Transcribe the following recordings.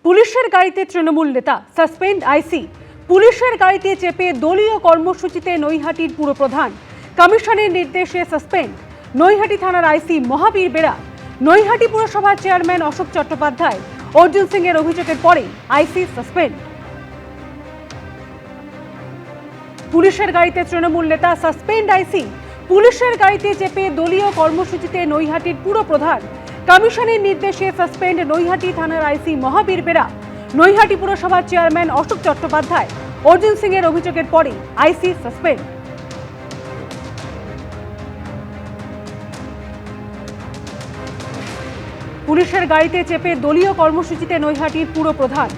পুলিশের গাড়িতে তৃণমূল নেতা সাসপেন্ড আইসি। পুলিশের গাড়িতে চেপে দলীয় কর্মসূচিতে নৈহাটির পুরপ্রধান। কমিশনের নির্দেশে সাসপেন্ড নৈহাটি থানার আইসি মহাবীর বেরা। নৈহাটি পুরসভার চেয়ারম্যান অশোক চট্টোপাধ্যায় অর্জুন সিং এর অভিযোগের পরেই আইসি সাসপেন্ড। পুলিশের গাড়িতে তৃণমূল নেতা সাসপেন্ড আইসি। পুলিশের গাড়িতে চেপে দলীয় কর্মসূচিতে নৈহাটির পুরপ্রধান। কমিশনের নির্দেশে সাসপেন্ড নৈহাটি থানার আইসি মহাবীর বেরা। নৈহাটি পুরসভার চেয়ারম্যান অশোক চট্টোপাধ্যায় অর্জুন সিং এর অভিযোগের পরে আইসি সাসপেন্ড। পুলিশের গাড়িতে চেপে দলীয় কর্মসূচিতে নৈহাটির পুরপ্রধান।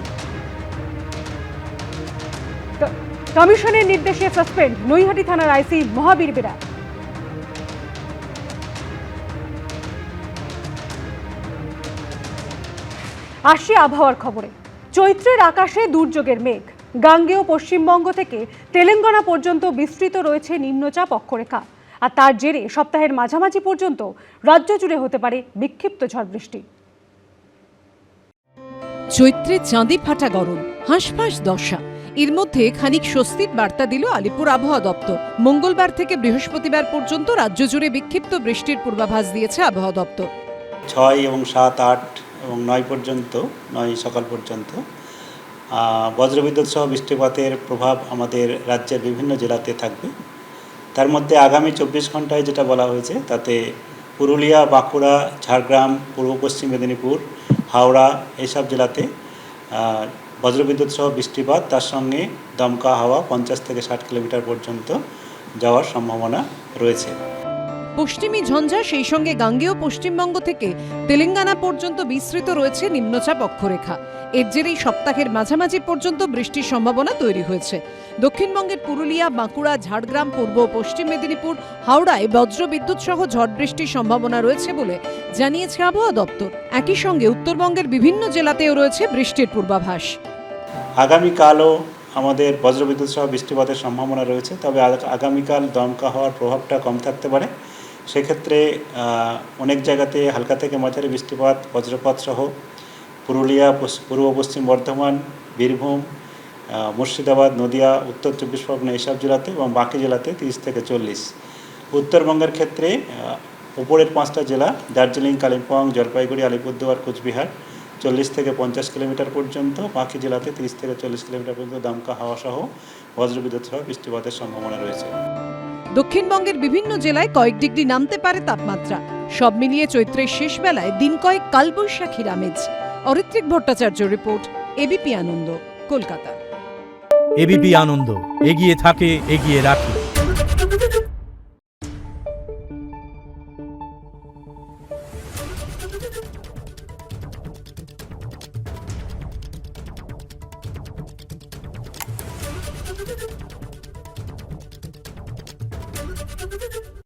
কমিশনের নির্দেশে সাসপেন্ড নৈহাটি থানার আইসি মহাবীর বেরা। আসি আবহাওয়ার খবরে। চৈত্রের আকাশে দুর্যোগের মেঘ। গাঙ্গেয় পশ্চিমবঙ্গ থেকে তেলেঙ্গানা পর্যন্ত বিস্তৃত রয়েছে নিম্নচাপ অক্ষরেখা, আর তার জেরে সপ্তাহের মাঝামাঝি পর্যন্ত রাজ্য জুড়ে হতে পারে বিক্ষিপ্ত ঝড় বৃষ্টি। চৈত্রে চাঁদি ফাটা গরম, হাঁসফাঁস দশা। এর মধ্যে খানিক স্বস্তির বার্তা দিল আলিপুর আবহাওয়া দপ্তর। মঙ্গলবার থেকে বৃহস্পতিবার পর্যন্ত রাজ্য জুড়ে বিক্ষিপ্ত বৃষ্টির পূর্বাভাস দিয়েছে আবহাওয়া দপ্তর। 6 এবং 7, 8 এবং 9 পর্যন্ত, 9 সকাল পর্যন্ত বজ্রবিদ্যুৎ সহ বৃষ্টিপাতের প্রভাব আমাদের রাজ্যের বিভিন্ন জেলাতে থাকবে। তার মধ্যে আগামী 24 ঘন্টায় যেটা বলা হয়েছে তাতে পুরুলিয়া, বাঁকুড়া, ঝাড়গ্রাম, পূর্ব পশ্চিম মেদিনীপুর, হাওড়া এইসব জেলাতে বজ্রবিদ্যুৎ সহ বৃষ্টিপাত, তার সঙ্গে দমকা হাওয়া 50 থেকে 60 কিলোমিটার পর্যন্ত যাওয়ার সম্ভাবনা রয়েছে। পশ্চিমী ঝঞ্ঝা, সেই সঙ্গে গাঙ্গেয় পশ্চিমবঙ্গ থেকে তেলেঙ্গানা পর্যন্ত বিস্তৃত রয়েছে নিম্নচাপ অক্ষরেখা। এর জেরেই সপ্তাহের মাঝামাঝি পর্যন্ত বৃষ্টির সম্ভাবনা তৈরি হয়েছে। দক্ষিণবঙ্গের পুরুলিয়া, বাঁকুড়া, ঝাড়গ্রাম, পূর্ব পশ্চিম মেদিনীপুর, হাওড়ায় বজ্রবিদ্যুৎ সহ ঝড় বৃষ্টির সম্ভাবনা রয়েছে বলে জানিয়েছে আবহাওয়া দপ্তর। একই সঙ্গে উত্তরবঙ্গের বিভিন্ন জেলাতেও রয়েছে বৃষ্টির পূর্বাভাস। আগামীকালও আমাদের বজ্রবিদ্যুৎ সহ বৃষ্টিপাতের সম্ভাবনা রয়েছে, তবে আগামীকাল দমকা হওয়ার প্রভাবটা কম থাকতে পারে। সেক্ষেত্রে অনেক জায়গাতে হালকা থেকে মাঝারি বৃষ্টিপাত, বজ্রপাত সহ পুরুলিয়া, পূর্ব পশ্চিম বর্ধমান, বীরভূম, মুর্শিদাবাদ, নদিয়া, উত্তর 24 পরগনা এইসব জেলাতে এবং বাকি জেলাতে 30 থেকে 40। উত্তরবঙ্গের ক্ষেত্রে উপরের 5টা জেলা দার্জিলিং, কালিম্পং, জলপাইগুড়ি, আলিপুরদুয়ার, কোচবিহার 40 থেকে 50 কিলোমিটার পর্যন্ত, বাকি জেলাতে 30 থেকে 40 কিলোমিটার পর্যন্ত দমকা হাওয়া সহ বজ্রবিদ্যুৎ সহ বৃষ্টিপাতের সম্ভাবনা রয়েছে। দক্ষিণবঙ্গের বিভিন্ন জেলায় কয়েক ডিগ্রি নামতে পারে তাপমাত্রা। সব মিলিয়ে চৈত্রের শেষ বেলায় দিন কয়েক কালবৈশাখীর আমেজ। অরিত্রিক ভট্টাচার্য রিপোর্ট, এবিপি আনন্দ, কলকাতা। এবিপি আনন্দ, এগিয়ে থাকে, এগিয়ে রাখে। Thank you.